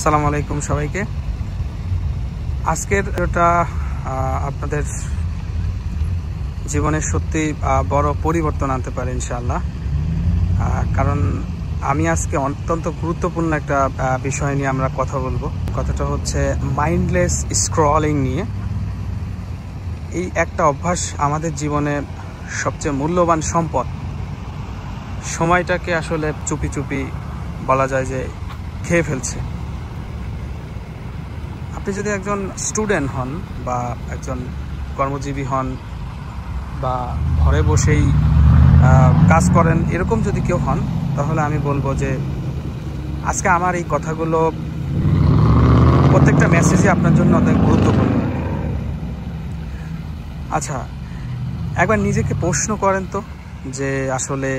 আসসালামু আলাইকুম সবাইকে। আজকের এটা আপনাদের জীবনের সত্যি বড় পরিবর্তন আনতে পারে ইনশাআল্লাহ। কারণ আমি আজকে অত্যন্ত গুরুত্বপূর্ণ একটা বিষয় নিয়ে আমরা কথা বলবো। কথাটা হচ্ছে মাইন্ডলেস স্ক্রলিং নিয়ে। এই একটা অভ্যাস আমাদের জীবনে সবচেয়ে মূল্যবান সম্পদ। সময়টাকে আসলে চুপি চুপি বলা যায় যে খেয়ে ফেলছে। আপনি যদি একজন স্টুডেন্ট হন বা একজন কর্মজীবী হন বা ঘরে বসেই কাজ করেন, এরকম যদি কেউ হন, তাহলে আমি বলবো যে আজকে আমার এই কথাগুলো প্রত্যেকটা মেসেজই আপনার জন্য অনেক গুরুত্বপূর্ণ। আচ্ছা, একবার নিজেকে প্রশ্ন করেন তো যে আসলে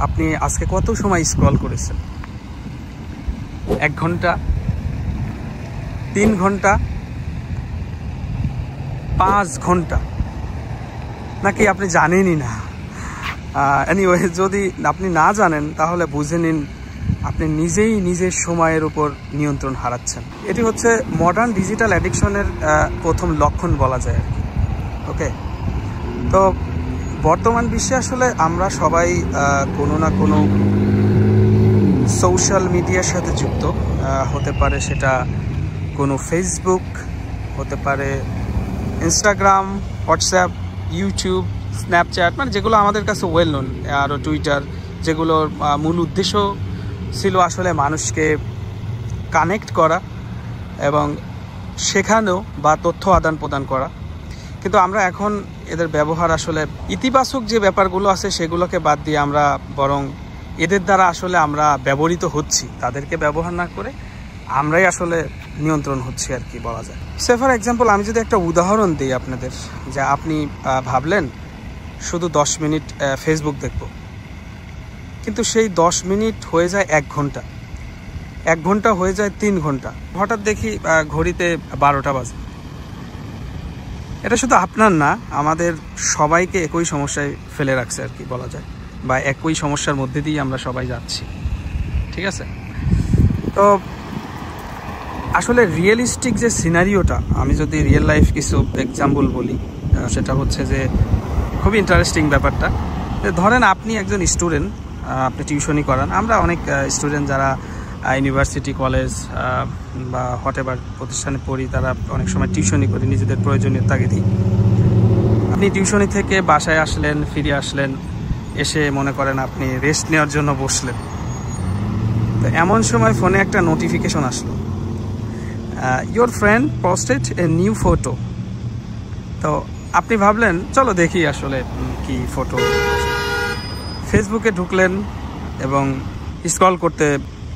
আপনি আজকে কত সময় স্ক্রল করেছেন? 1 ঘন্টা, 3 ঘন্টা, 5 ঘন্টা, নাকি আপনি জানেনই না? এনিওয়ে, যদি আপনি না জানেন তাহলে বুঝে নিন আপনি নিজেই নিজের সময়ের উপর নিয়ন্ত্রণ হারাচ্ছেন। এটি হচ্ছে মডার্ন ডিজিটাল অ্যাডিকশনের প্রথম লক্ষণ বলা যায় আর কি। ওকে, তো বর্তমান বিশ্বে আসলে আমরা সবাই কোনো না কোনো সোশ্যাল মিডিয়ার সাথে যুক্ত। হতে পারে সেটা কোনো ফেসবুক, হতে পারে ইনস্টাগ্রাম, হোয়াটসঅ্যাপ, ইউটিউব, স্ন্যাপচ্যাট, মানে যেগুলো আমাদের কাছে ওয়েল নোন, আরও টুইটার, যেগুলোর মূল উদ্দেশ্য ছিল আসলে মানুষকে কানেক্ট করা এবং শেখানো বা তথ্য আদান প্রদান করা। কিন্তু আমরা এখন এদের ব্যবহার আসলে ইতিবাচক যে ব্যাপারগুলো আছে সেগুলোকে বাদ দিয়ে আমরা বরং এদের দ্বারা আসলে আমরা ব্যবহৃত হচ্ছি, তাদেরকে ব্যবহার না করে আমরাই আসলে নিয়ন্ত্রণ হচ্ছি আর কি বলা যায়। সে ফর এক্সাম্পল, আমি যদি একটা উদাহরণ দিই আপনাদের, যে আপনি ভাবলেন শুধু 10 মিনিট ফেসবুক দেখব, কিন্তু সেই 10 মিনিট হয়ে যায় 1 ঘন্টা, 1 ঘন্টা হয়ে যায় 3 ঘন্টা, হঠাৎ দেখি ঘড়িতে 12টা বাজে। এটা শুধু আপনার না, আমাদের সবাইকে একই সমস্যায় ফেলে রাখছে আর কি বলা যায়, বা একই সমস্যার মধ্যে দিয়ে আমরা সবাই যাচ্ছি। ঠিক আছে, তো আসলে রিয়েলিস্টিক যে সিনারিওটা, আমি যদি রিয়েল লাইফ কিছু এক্সাম্পল বলি, সেটা হচ্ছে যে খুবই ইন্টারেস্টিং ব্যাপারটা। ধরেন আপনি একজন স্টুডেন্ট, আপনি টিউশনি করান। আমরা অনেক স্টুডেন্ট যারা ইউনিভার্সিটি, কলেজ বা হোয়াটএভার প্রতিষ্ঠানে পড়ি, তারা অনেক সময় টিউশনি করি নিজেদের প্রয়োজনীয় তাগিদেই। আপনি টিউশনি থেকে বাসায় আসলেন, ফিরে আসলেন, এসে মনে করেন আপনি রেস্ট নেওয়ার জন্য বসলেন। তো এমন সময় ফোনে একটা নোটিফিকেশন আসলো, your friend posted a new photo. তো আপনি ভাবলেন চলো দেখি আসলে কি ফটো। ফেসবুকে ঢুকলেন এবং স্ক্রল করতে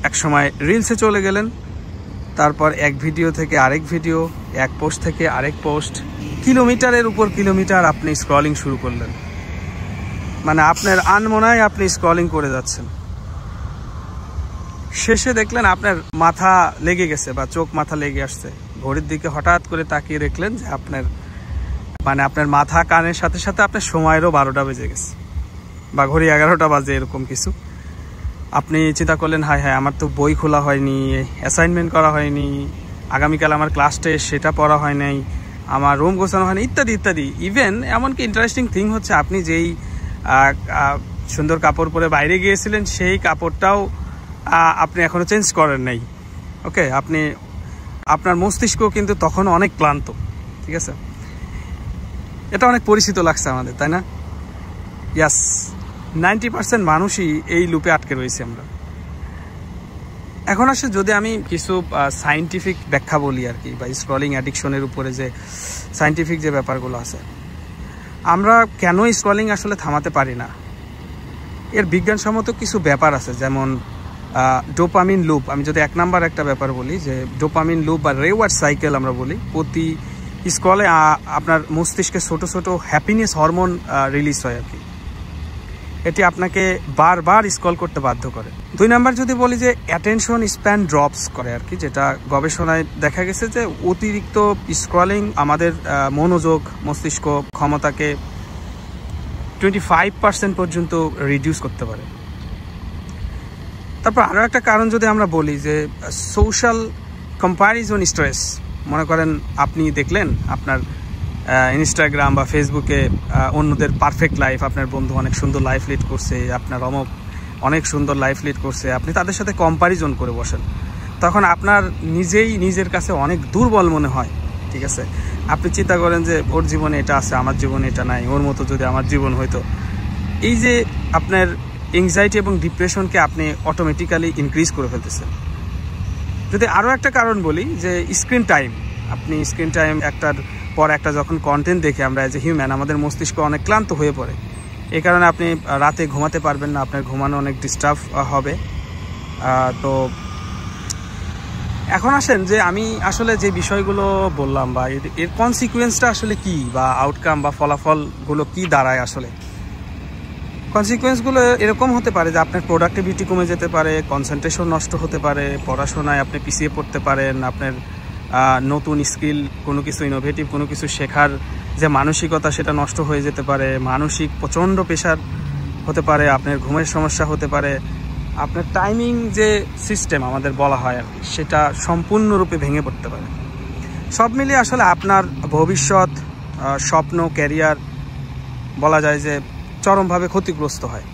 এক সময় রিলসে চলে গেলেন। তারপর এক ভিডিও থেকে আরেক ভিডিও, এক পোস্ট থেকে আরেক পোস্ট, কিলোমিটারের উপর কিলোমিটার আপনি স্ক্রলিং শুরু করলেন। মানে আপনার আনমনায় আপনি স্ক্রলিং করে যাচ্ছেন। শেষে দেখলেন আপনার মাথা লেগে গেছে বা চোখ মাথা লেগে আসছে। ঘড়ির দিকে হঠাৎ করে তাকিয়ে দেখলেন যে আপনার মাথা কানের সাথে সাথে আপনার সময়েরও 12টা বেজে গেছে, বা ঘড়ি 11টা বাজে, এরকম কিছু। আপনি চিন্তা করলেন, হায় হায়, আমার তো বই খোলা হয়নি, অ্যাসাইনমেন্ট করা হয়নি, আগামীকাল আমার ক্লাস টেস্ট, সেটা পড়া হয় নাই, আমার রুম গোছানো হয়নি, ইত্যাদি ইত্যাদি। ইভেন এমনকি ইন্টারেস্টিং থিং হচ্ছে, আপনি যেই সুন্দর কাপড় পরে বাইরে গিয়েছিলেন সেই কাপড়টাও আপনি এখনও চেঞ্জ করেন নাই। ওকে, আপনার মস্তিষ্ক কিন্তু তখন অনেক ক্লান্ত। ঠিক আছে, এটা অনেক পরিচিত লাগছে আমাদের, তাই না? ইয়াস, 90% মানুষই এই লুপে আটকে রয়েছে আমরা। এখন আসলে যদি আমি কিছু সায়েন্টিফিক ব্যাখ্যা বলি আর কি, বা স্ক্রলিং অ্যাডিকশনের উপরে যে সায়েন্টিফিক যে ব্যাপারগুলো আছে, আমরা কেন স্ক্রলিং আসলে থামাতে পারি না, এর বিজ্ঞানসম্মত কিছু ব্যাপার আছে। যেমন ডোপামিন লুপ। আমি যদি 1 নাম্বার একটা ব্যাপার বলি, যে ডোপামিন লুপ বা রিওয়ার্ড সাইকেল আমরা বলি, প্রতি স্ক্রলে আপনার মস্তিষ্কে ছোট ছোট হ্যাপিনেস হরমোন রিলিজ হয় আর কি। এটি আপনাকে বারবার স্ক্রল করতে বাধ্য করে। 2 নাম্বার যদি বলি, যে অ্যাটেনশন স্প্যান ড্রপস করে আর কি, যেটা গবেষণায় দেখা গেছে যে অতিরিক্ত স্ক্রলিং আমাদের মনোযোগ, মস্তিষ্ক ক্ষমতাকে 25% পর্যন্ত রিডিউস করতে পারে। তারপর আরও একটা কারণ যদি আমরা বলি যে সোশ্যাল কম্প্যারিজন স্ট্রেস। মনে করেন আপনি দেখলেন আপনার ইনস্টাগ্রাম বা ফেসবুকে অন্যদের পারফেক্ট লাইফ, আপনার বন্ধু অনেক সুন্দর লাইফ লিড করছে, আপনার অনেক সুন্দর লাইফ লিড করছে, আপনি তাদের সাথে কম্প্যারিজন করে বসেন, তখন আপনার নিজের কাছে অনেক দুর্বল মনে হয়। ঠিক আছে, আপনি চিন্তা করেন যে ওর জীবনে এটা আছে, আমার জীবনে এটা নাই, ওর মতো যদি আমার জীবন হইতো। এই যে আপনার এংজাইটি এবং ডিপ্রেশনকে আপনি অটোমেটিক্যালি ইনক্রিজ করে ফেলতেছেন। যদি আরও একটা কারণ বলি যে স্ক্রিন টাইম। আপনি স্ক্রিন টাইম একটার পর একটা যখন কন্টেন্ট দেখে আমরা এজ এ হিউম্যান, আমাদের মস্তিষ্ক অনেক ক্লান্ত হয়ে পড়ে। এই কারণে আপনি রাতে ঘুমাতে পারবেন না, আপনার ঘুমানো অনেক ডিস্টার্ব হবে। তো এখন আসেন যে আমি আসলে যে বিষয়গুলো বললাম বা এর কনসিকুয়েন্সটা আসলে কি, বা আউটকাম বা ফলাফলগুলো কি দাঁড়ায়। আসলে কনসিকুয়েন্সগুলো এরকম হতে পারে যে আপনার প্রোডাক্টিভিটি কমে যেতে পারে, কনসেন্ট্রেশন নষ্ট হতে পারে, পড়াশোনায় আপনি পিছিয়ে পড়তে পারেন, আপনার নতুন স্কিল, কোনো কিছু ইনোভেটিভ কোনো কিছু শেখার যে মানসিকতা সেটা নষ্ট হয়ে যেতে পারে, মানসিক প্রচণ্ড প্রেশার হতে পারে, আপনার ঘুমের সমস্যা হতে পারে, আপনার টাইমিং যে সিস্টেম আমাদের বলা হয় আর কি, সেটা সম্পূর্ণরূপে ভেঙে পড়তে পারে। সব মিলিয়ে আসলে আপনার ভবিষ্যৎ, স্বপ্ন, ক্যারিয়ার বলা যায় যে চরমভাবে ক্ষতিগ্রস্ত হয়।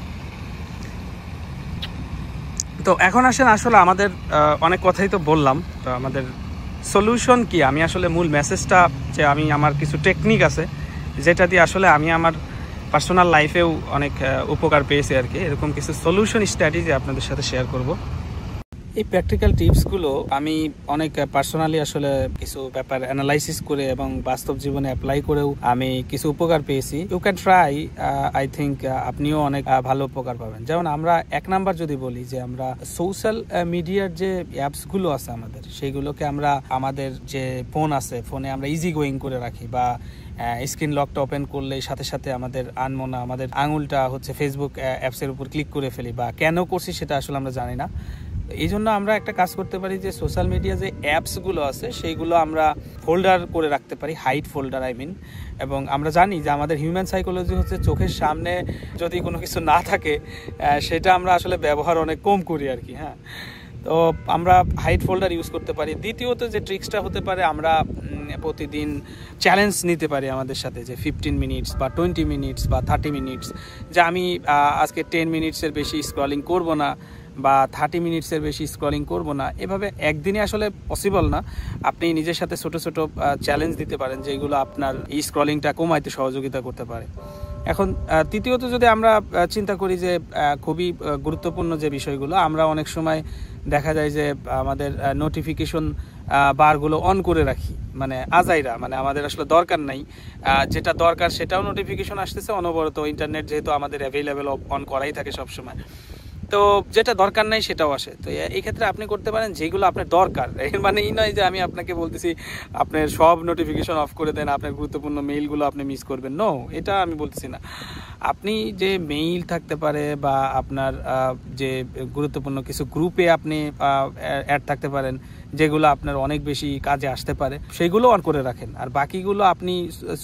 তো এখন আসেন আসলে আমাদের অনেক কথাই তো বললাম, তো আমাদের সলিউশন কি। আমি আসলে মূল মেসেজটা যে আমি আমার কিছু টেকনিক আছে যেটা দিয়ে আসলে আমি আমার পার্সোনাল লাইফেও অনেক উপকার পেয়েছি আর কি, এরকম কিছু সলিউশন স্ট্র্যাটেজি আপনাদের সাথে শেয়ার করব। এই প্র্যাকটিক্যাল টিপসগুলো আমি অনেক পার্সোনালি আসলে কিছু ব্যাপার অ্যানালাইসিস করে এবং বাস্তব জীবনে অ্যাপ্লাই করেও আমি কিছু উপকার পেয়েছি। You can try, I think আপনিও অনেক ভালো উপকার পাবেন। যেমন আমরা এক নাম্বার যদি বলি যে আমরা সোশ্যাল মিডিয়ার যে অ্যাপসগুলো আছে আমাদের, সেইগুলোকে আমরা আমাদের যে ফোন আছে, ফোনে আমরা ইজি গোয়িং করে রাখি, বা স্ক্রিন লকটা ওপেন করলে সাথে সাথে আমাদের আনমনা আমাদের আঙুলটা হচ্ছে ফেসবুক অ্যাপসের উপর ক্লিক করে ফেলি, বা কেন করছি সেটা আসলে আমরা জানি না। এই জন্য আমরা একটা কাজ করতে পারি যে সোশ্যাল মিডিয়া যে অ্যাপসগুলো আছে সেইগুলো আমরা ফোল্ডার করে রাখতে পারি, হাইড ফোল্ডার এবং আমরা জানি যে আমাদের হিউম্যান সাইকোলজি হচ্ছে চোখের সামনে যদি কোনো কিছু না থাকে সেটা আমরা আসলে ব্যবহার অনেক কম করি আর কি। হ্যাঁ, তো আমরা হাইড ফোল্ডার ইউজ করতে পারি। দ্বিতীয়ত যে ট্রিক্সটা হতে পারে, আমরা প্রতিদিন চ্যালেঞ্জ নিতে পারি আমাদের সাথে যে 15 মিনিটস বা 20 মিনিটস বা 30 মিনিটস, যে আমি আজকে 10 মিনিটসের বেশি স্ক্রলিং করব না বা 30 মিনিটসের বেশি স্ক্রলিং করব না। এভাবে একদিনে আসলে পসিবল না। আপনি নিজের সাথে ছোট ছোট চ্যালেঞ্জ দিতে পারেন যেগুলো আপনার এই স্ক্রলিংটা কমাইতে সহযোগিতা করতে পারে। এখন তৃতীয়ত যদি আমরা চিন্তা করি যে খুবই গুরুত্বপূর্ণ যে বিষয়গুলো, আমরা অনেক সময় দেখা যায় যে আমাদের নোটিফিকেশন বারগুলো অন করে রাখি, মানে আজাইরা, মানে আমাদের আসলে দরকার নাই, যেটা দরকার সেটাও নোটিফিকেশন আসতেছে অনবরত। ইন্টারনেট যেহেতু আমাদের অ্যাভেলেবেল অন করাই থাকে সবসময়, তো যেটা দরকার নাই সেটাও আসে। তো এই ক্ষেত্রে আপনি করতে পারেন যেগুলো আপনার দরকার। এর মানে এই নয় যে আমি আপনাকে বলতেছি আপনার সব নোটিফিকেশন অফ করে দেন, আপনার গুরুত্বপূর্ণ মেইলগুলো আপনি মিস করবেন, নো, এটা আমি বলতেছি না। আপনি যে মেইল থাকতে পারে বা আপনার যে গুরুত্বপূর্ণ কিছু গ্রুপে আপনি অ্যাড থাকতে পারেন যেগুলো আপনার অনেক বেশি কাজে আসতে পারে, সেগুলো অন করে রাখেন। আর বাকিগুলো আপনি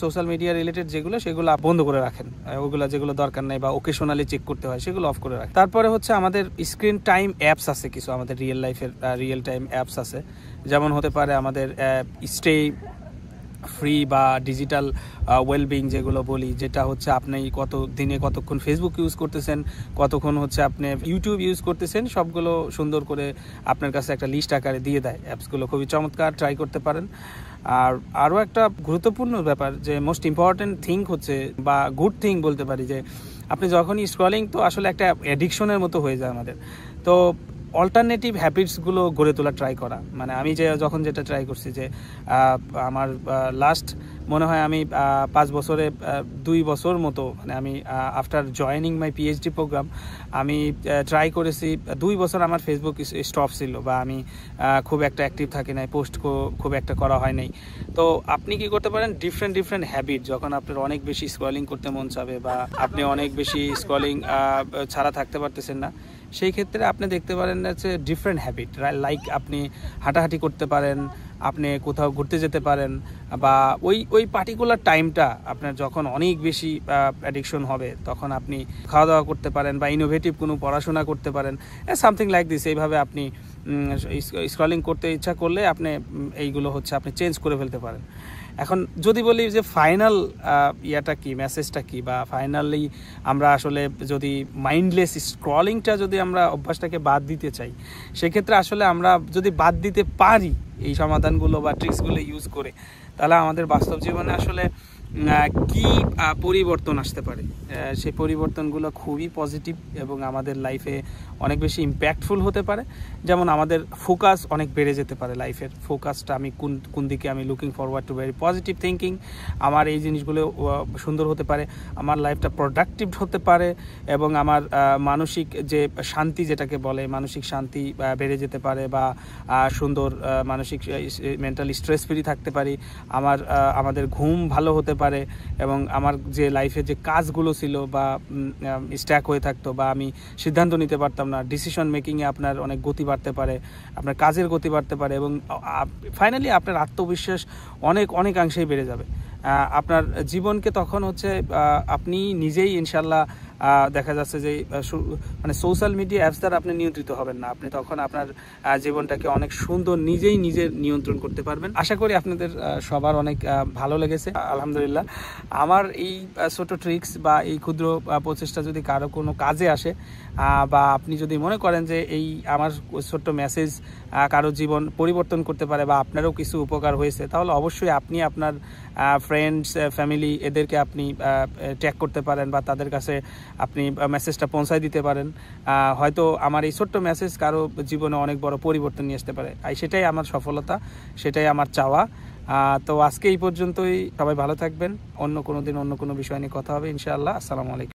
সোশ্যাল মিডিয়া রিলেটেড যেগুলো সেগুলো বন্ধ করে রাখেন, ওগুলো যেগুলো দরকার নেই বা ওকেশনালি চেক করতে হয় সেগুলো অফ করে রাখেন। তারপরে হচ্ছে আমাদের স্ক্রিন টাইম অ্যাপস আছে কিছু, আমাদের রিয়েল লাইফের রিয়েল টাইম অ্যাপস আছে, যেমন হতে পারে আমাদের স্টে ফ্রি বা ডিজিটাল ওয়েলবিং যেগুলো বলি, যেটা হচ্ছে আপনি কতক্ষণ ফেসবুক ইউজ করতেছেন, কতক্ষণ হচ্ছে আপনি ইউটিউব ইউজ করতেছেন, সবগুলো সুন্দর করে আপনার কাছে একটা লিস্ট আকারে দিয়ে দেয়। অ্যাপসগুলো খুবই চমৎকার, ট্রাই করতে পারেন। আর আরও একটা গুরুত্বপূর্ণ ব্যাপার যে মোস্ট ইম্পর্টেন্ট থিং হচ্ছে, বা গুড থিং বলতে পারি, যে আপনি যখনই স্ক্রলিং, তো আসলে একটা অ্যাডিকশনের মতো হয়ে যায় আমাদের, তো অল্টারনেটিভ হ্যাবিটসগুলো গড়ে তোলা ট্রাই করা। মানে আমি যখন যেটা ট্রাই করছি যে আমার লাস্ট মনে হয় আমি 5 বছরে 2 বছর মতো, মানে আমি after joining my PhD programme আমি ট্রাই করেছি 2 বছর আমার ফেসবুক স্টপ ছিল, বা আমি খুব একটা অ্যাক্টিভ থাকি নাই, পোস্ট খুব একটা করা হয় নাই। তো আপনি কি করতে পারেন, ডিফারেন্ট হ্যাবিট, যখন আপনার অনেক বেশি স্ক্রলিং করতে মন চাবে বা আপনি অনেক বেশি স্ক্রলিং ছাড়া থাকতে পারতেছেন না, সেই ক্ষেত্রে আপনি দেখতে পারেন হচ্ছে ডিফারেন্ট হ্যাবিট, লাইক আপনি হাঁটাহাঁটি করতে পারেন, আপনি কোথাও ঘুরতে যেতে পারেন, বা ওই পার্টিকুলার টাইমটা আপনার যখন অনেক বেশি অ্যাডিকশন হবে তখন আপনি খাওয়া দাওয়া করতে পারেন বা ইনোভেটিভ কোনো পড়াশোনা করতে পারেন, সামথিং লাইক দিস। এইভাবে আপনি স্ক্রলিং করতে ইচ্ছা করলে আপনি এইগুলো হচ্ছে আপনি চেঞ্জ করে ফেলতে পারেন। এখন যদি বলি যে ফাইনাল ইয়াটা কি, মেসেজটা কি, বা ফাইনালি আমরা আসলে যদি মাইন্ডলেস স্ক্রলিংটা যদি আমরা অভ্যাসটাকে বাদ দিতে চাই, সেক্ষেত্রে আসলে আমরা যদি বাদ দিতে পারি এই সমাধানগুলো বা ট্রিক্সগুলো ইউজ করে, তাহলে আমাদের বাস্তব জীবনে আসলে কি পরিবর্তন আসতে পারে, সেই পরিবর্তনগুলো খুবই পজিটিভ এবং আমাদের লাইফে অনেক বেশি ইম্প্যাক্টফুল হতে পারে। যেমন আমাদের ফোকাস অনেক বেড়ে যেতে পারে, লাইফের ফোকাসটা আমি কোন দিকে আমি looking forward to very positive thinking, আমার এই জিনিসগুলো সুন্দর হতে পারে, আমার লাইফটা প্রোডাক্টিভ হতে পারে, এবং আমার মানসিক যে শান্তি যেটাকে বলে মানসিক শান্তি বেড়ে যেতে পারে, বা সুন্দর মানসিক মেন্টালি স্ট্রেস ফ্রি থাকতে পারি, আমাদের ঘুম ভালো হতে পারে, এবং আমার যে লাইফে যে কাজগুলো ছিল বা স্ট্যাক হয়ে থাকতো বা আমি সিদ্ধান্ত নিতে পারতাম না, ডিসিশন মেকিংয়ে আপনার অনেক গতি বাড়তে পারে, আপনার কাজের গতি বাড়তে পারে, এবং ফাইনালি আপনার আত্মবিশ্বাস অনেকাংশেই বেড়ে যাবে। আপনার জীবনকে তখন হচ্ছে আপনি নিজেই ইনশাল্লাহ দেখা যাচ্ছে যে মানে সোশ্যাল মিডিয়া অ্যাপস দ্বারা আপনি নিয়ন্ত্রিত হবেন না, আপনি তখন আপনার জীবনটাকে অনেক সুন্দর নিজেই নিজের নিয়ন্ত্রণ করতে পারবেন। আশা করি আপনাদের সবার অনেক ভালো লেগেছে। আলহামদুলিল্লাহ, আমার এই ছোট ট্রিক্স বা এই ক্ষুদ্র প্রচেষ্টা যদি কারো কোনো কাজে আসে, বা আপনি যদি মনে করেন যে এই আমার ছোট্ট মেসেজ কারো জীবন পরিবর্তন করতে পারে বা আপনারও কিছু উপকার হয়েছে, তাহলে অবশ্যই আপনি আপনার ফ্রেন্ডস, ফ্যামিলি এদেরকে আপনি ট্যাগ করতে পারেন বা তাদের কাছে আপনি মেসেজটা পৌঁছায় দিতে পারেন। হয়তো আমার এই ছোট্ট মেসেজ কারো জীবনে অনেক বড় পরিবর্তন নিয়ে আসতে পারে, সেটাই আমার সফলতা, সেটাই আমার চাওয়া। তো আজকে এই পর্যন্তই, সবাই ভালো থাকবেন। অন্য কোনো দিন অন্য কোনো বিষয় নিয়ে কথা হবে ইনশাআল্লাহ। আসসালামু আলাইকুম।